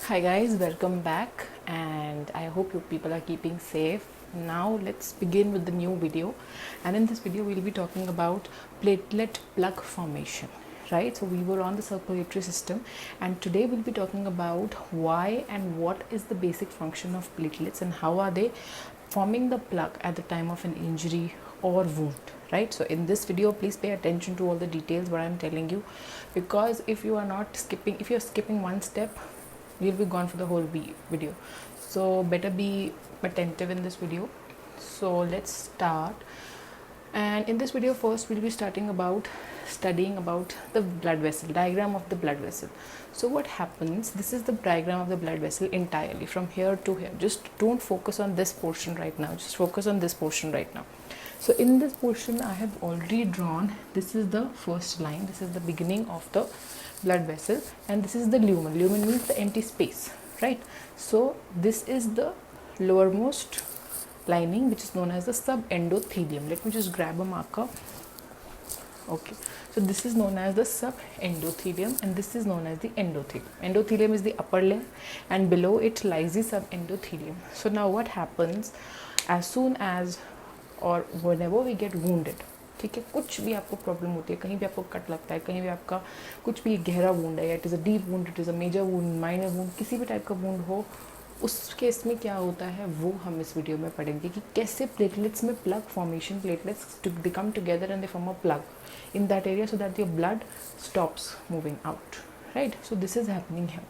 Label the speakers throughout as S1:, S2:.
S1: Hi guys, welcome back and I hope you people are keeping safe. Now let's begin with the new video, and in this video we'll be talking about platelet plug formation, right? So we were on the circulatory system and today we'll be talking about why and what is the basic function of platelets and how are they forming the plug at the time of an injury or wound, right? So in this video please pay attention to all the details what I'm telling you, because if you're skipping one step, you'll be gone for the whole video. So better be attentive in this video. So let's start. And in this video first we'll be studying about the blood vessel, diagram of the blood vessel. So what happens, this is the diagram of the blood vessel entirely from here to here. Just don't focus on this portion right now, just focus on this portion right now. So in this portion I have already drawn, this is the first line, this is the beginning of the blood vessel, and this is the lumen. Lumen means the empty space, right? So this is the lowermost lining which is known as the subendothelium. Let me just grab a marker. Okay, so this is known as the subendothelium and this is known as the endothelium. Endothelium is the upper layer and below it lies the subendothelium. So now what happens, as soon as or whenever we get wounded, ठीक है, कुछ भी आपको problem होती है, कहीं भी आपको कट लगता है, कहीं भी आपका कुछ भी गहरा वूंड है, या it is a deep wound, it is a major wound, minor wound, किसी भी टाइप का वूंड हो, उस केस में क्या होता है वो हम इस वीडियो में पढ़ेंगे कि कैसे प्लेटलेट्स में plug formation, platelets they come together and they form a plug in that area so that your blood stops moving out, right? So this is happening है.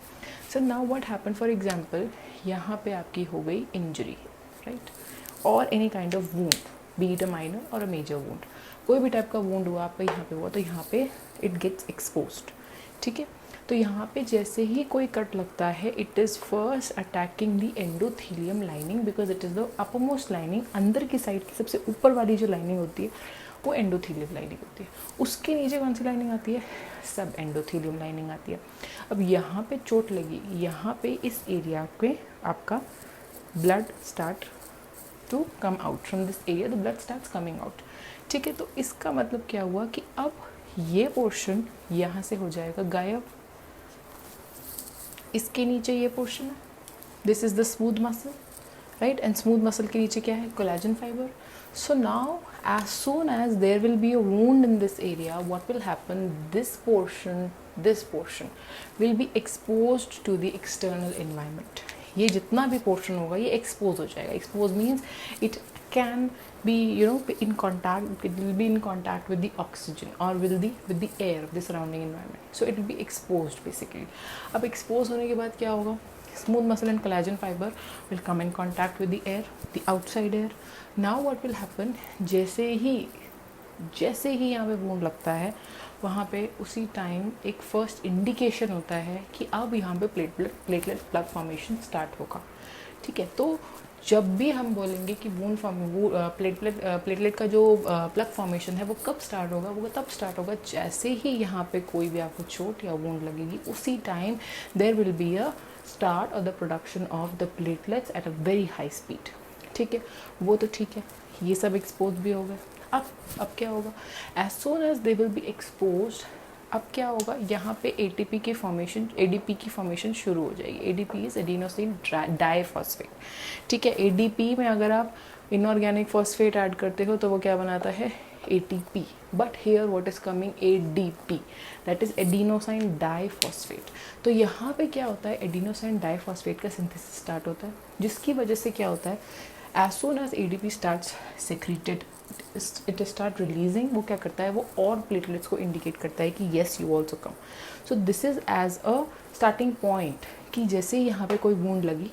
S1: So now what happen, for example यहाँ पे आपकी हो गई injury, right, और any kind of wound, be it a minor और a major wound, कोई भी टाइप का वूंड हुआ आपका यहाँ पे हुआ, तो यहाँ पे इट गेट्स एक्सपोज्ड, ठीक है. तो यहाँ पे जैसे ही कोई कट लगता है, it is first attacking the endothelium lining because it is the uppermost lining. अंदर की साइड की सबसे ऊपर वाली जो लाइनिंग होती है वो एंडोथेलियम लाइनिंग होती है. उसके नीचे कौन सी लाइनिंग आती है? सब एंडोथेलियम लाइनिंग आती है. अब यहाँ पे चोट लगी, यहाँ पे इस एरिया पे आपका blood start to come out from this area, the blood starts coming out, ठीक है. तो इसका मतलब क्या हुआ कि अब ये पोर्शन यहाँ से हो जाएगा गायब. इसके नीचे ये पोर्शन है, this is the smooth muscle, right, and smooth muscle के नीचे क्या है? Collagen fibre. So now as soon as there will be a wound in this area, what will happen, this portion will be exposed to the external environment. ये जितना भी portion होगा ये expose हो जाएगा. Expose means it can be in contact, it will be in contact with the oxygen or with the air of the surrounding environment, so it will be exposed basically. अब expose होने के बाद क्या होगा? Smooth muscle and collagen fiber will come in contact with the air, the outside air. Now what will happen, जैसे ही यहाँ पे wound लगता है, वहाँ पे उसी टाइम एक फर्स्ट इंडिकेशन होता है कि अब यहाँ पे प्लेटलेट प्लग फॉर्मेशन स्टार्ट होगा, ठीक है. तो जब भी हम बोलेंगे कि प्लेटलेट का जो प्लग फॉर्मेशन है वो कब स्टार्ट होगा, वो तब स्टार्ट होगा जैसे ही यहाँ पे कोई भी आपको चोट या वूंड लगेगी, उसी time there will be a start और the production of the platelets at a very high speed, ठीक है. वो तो ठीक है, ये सब एक्सपोज भी हो गए. अब क्या होगा, as soon as they will be exposed, अब क्या होगा, यहाँ पे एडीपी की फॉर्मेशन शुरू हो जाएगी. एडीपी इज एडिनोसिन डाइफॉस्फेट, ठीक है. एडीपी में अगर आप इनऑर्गेनिक फॉस्फेट ऐड करते हो तो वो क्या बनाता है? ATP. But here what is coming? ADP, that is adenosine diphosphate. तो यहाँ पे क्या होता है, एडिनोसाइन डाइफॉस्फेट का सिंथेसिस स्टार्ट होता है, जिसकी वजह से क्या होता है, as soon as ADP starts secreted, it start releasing, वो क्या करता है, वो और प्लेटलेट्स को इंडिकेट करता है कि yes you also come. So this is as a starting point कि जैसे ही यहाँ पे कोई वूंड लगी,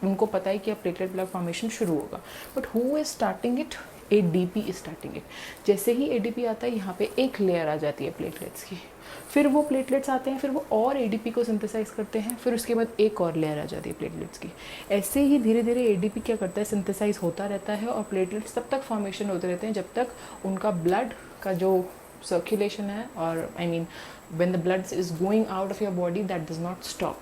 S1: उनको पता है कि अब प्लेटलेट प्लग फॉर्मेशन शुरू होगा. But who is starting it? ADP is starting it. जैसे ही एडीपी आता है, यहाँ पे एक लेयर आ जाती है प्लेटलेट्स की, फिर वो प्लेटलेट्स आते हैं, फिर वो और एडीपी को सिंथेसाइज करते हैं, फिर उसके बाद एक और लेयर आ जाती है प्लेटलेट्स की. ऐसे ही धीरे धीरे एडीपी क्या करता है, सिंथेसाइज होता रहता है और प्लेटलेट्स तब तक फॉर्मेशन होते रहते हैं जब तक उनका ब्लड का जो सर्कुलेशन है, और I mean when the blood is going out of your body, that does not stop.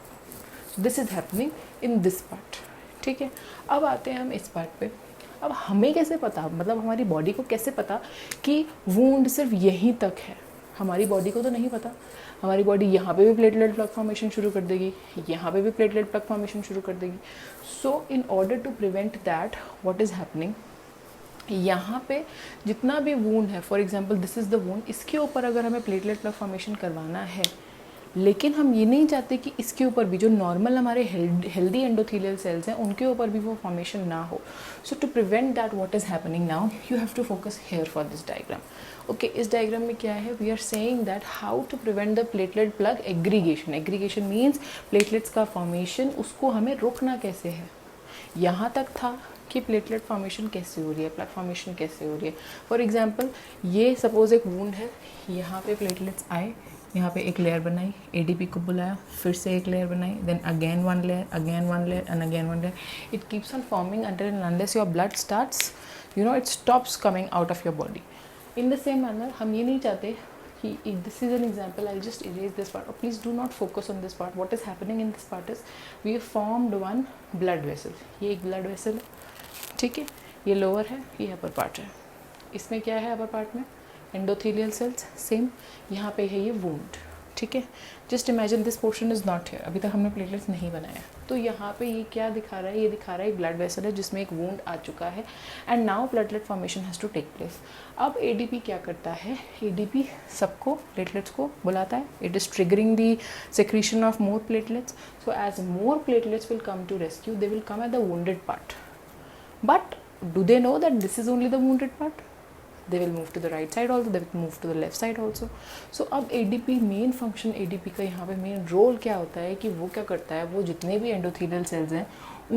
S1: This is happening in this part, ठीक है. अब आते हैं हम इस पार्ट पे. अब हमें कैसे पता, मतलब हमारी बॉडी को कैसे पता कि वूंड सिर्फ यहीं तक है? हमारी बॉडी को तो नहीं पता, हमारी बॉडी यहाँ पे भी प्लेटलेट प्लग फॉर्मेशन शुरू कर देगी, यहाँ पे भी प्लेटलेट प्लग फॉर्मेशन शुरू कर देगी. So in order to prevent that what is happening, यहाँ पे जितना भी वूंड है, for example this is the wound, इसके ऊपर अगर हमें प्लेटलेट प्लग फॉर्मेशन करवाना है, लेकिन हम ये नहीं चाहते कि इसके ऊपर भी जो नॉर्मल हमारे हेल्दी एंडोथेलियल सेल्स हैं उनके ऊपर भी वो फॉर्मेशन ना हो. So to prevent that what is happening now, you have to focus here for this diagram. Okay, इस डायग्राम में क्या है, we are saying that how to prevent the platelet plug aggregation. Aggregation means platelets का formation, उसको हमें रोकना कैसे है. यहाँ तक था कि प्लेटलेट फॉर्मेशन कैसे हो रही है, प्लग फॉर्मेशन कैसे हो रही है. फॉर एग्जांपल ये सपोज एक वूंड है, यहाँ पे प्लेटलेट्स आए, यहाँ पे एक लेयर बनाई, एडीपी को बुलाया, फिर से एक लेयर बनाई, then again one layer and again one layer. It keeps on forming until and unless your blood starts, it stops coming out of your body. In the same manner, हम ये नहीं चाहते कि this is an example, I'll just erase this part, or please do not focus on this part. What is happening in this part is we have formed one blood vessel. ये एक blood vessel है, ठीक है, ये lower है, ये upper part है. इसमें क्या है अपर पार्ट में, एंडोथेलियल सेल्स, सेम. यहाँ पे है ये वूंड, ठीक है. Just imagine this portion is not here, अभी तक हमने प्लेटलेट्स नहीं बनाया. तो यहाँ पे ये क्या दिखा रहा है, ये दिखा रहा है ब्लड वेसल है जिसमें एक वूंड आ चुका है, and now platelet formation has to take place. अब एडीपी क्या करता है, एडीपी सबको प्लेटलेट्स को बुलाता है. It is triggering the secretion of more platelets. So as more platelets will come to rescue, they will come at the wounded part. But do they know that this is only the wounded part? They will move to the right side also, they will move to the left side also. So अब ADP main function, ADP का यहाँ पे main role क्या होता है कि वो क्या करता है, वो जितने भी एंडोथेलियल सेल्स हैं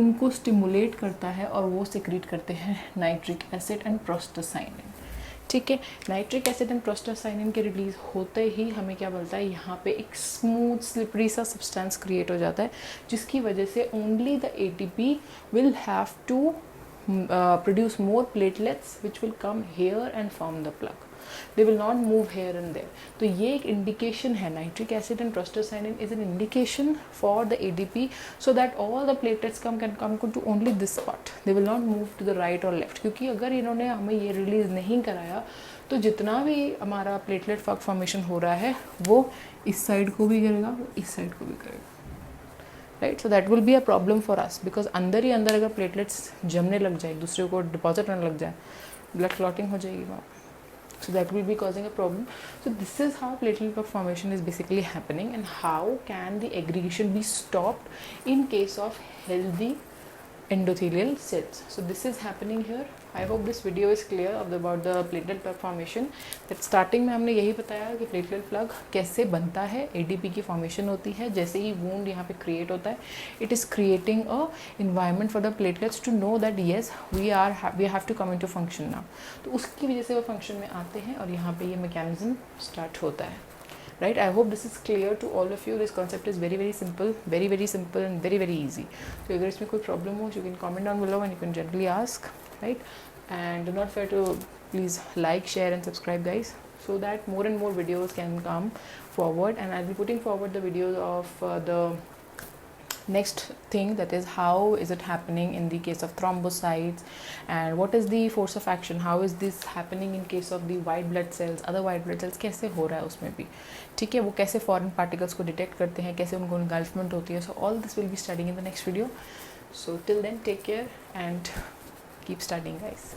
S1: उनको स्टिमुलेट करता है और वो सिक्रीट करते हैं नाइट्रिक एसिड एंड प्रोस्टासाइनिन. ठीक है, नाइट्रिक एसिड एंड प्रोस्टासाइनिन के रिलीज होते ही हमें क्या बोलता है, यहाँ पे एक स्मूथ स्लिपरी सा सब्सटेंस क्रिएट हो जाता है, जिसकी वजह से only the ATP will have to produce more platelets which will come here and form the plug. They will not move here and there. तो ये एक indication है, nitric acid and prostaglandin is an indication for the ADP so that all the platelets can come to only this part. They will not move to the right or left. क्योंकि अगर इन्होंने हमें ये release नहीं कराया तो जितना भी हमारा प्लेटलेट फॉर्मेशन हो रहा है वो इस साइड को भी करेगा, वो इस साइड को भी करेगा. Right, so that will be a problem for us, because अंदर ही अंदर अगर प्लेटलेट्स जमने लग जाए, दूसरे को डिपॉजिट होने लग जाए, ब्लड क्लॉटिंग हो जाएगी वहाँ. So that will be causing a problem. So this is how platelet formation is basically happening, and how can the aggregation be stopped in case of healthy endothelial cells. So this is happening here. I hope this video is clear about the platelet plug formation. That starting में हमने यही बताया कि platelet plug कैसे बनता है, ADP की formation होती है, जैसे ही wound यहाँ पे create होता है, it is creating a environment for the platelets to know that yes we have to come into function now. तो उसकी वजह से वो function में आते हैं और यहाँ पे ये mechanism start होता है. Right, I hope this is clear to all of you. This concept is very simple, very simple and very easy. So अगर इसमें कोई problem हो, you can comment down below and you can generally ask, right? And do not forget to please like, share and subscribe guys, so that more and more videos can come forward, and I'll be putting forward the videos of the next thing, that is how is it happening in the case of thrombocytes, and what is the force of action, how is this happening in case of the white blood cells, other white blood cells कैसे हो रहा है उसमें भी, ठीक है, वो कैसे फॉरेन पार्टिकल्स को डिटेक्ट करते हैं, कैसे उनको engulfment होती है. So all this will be studying in the next video. So till then, take care and keep studying guys.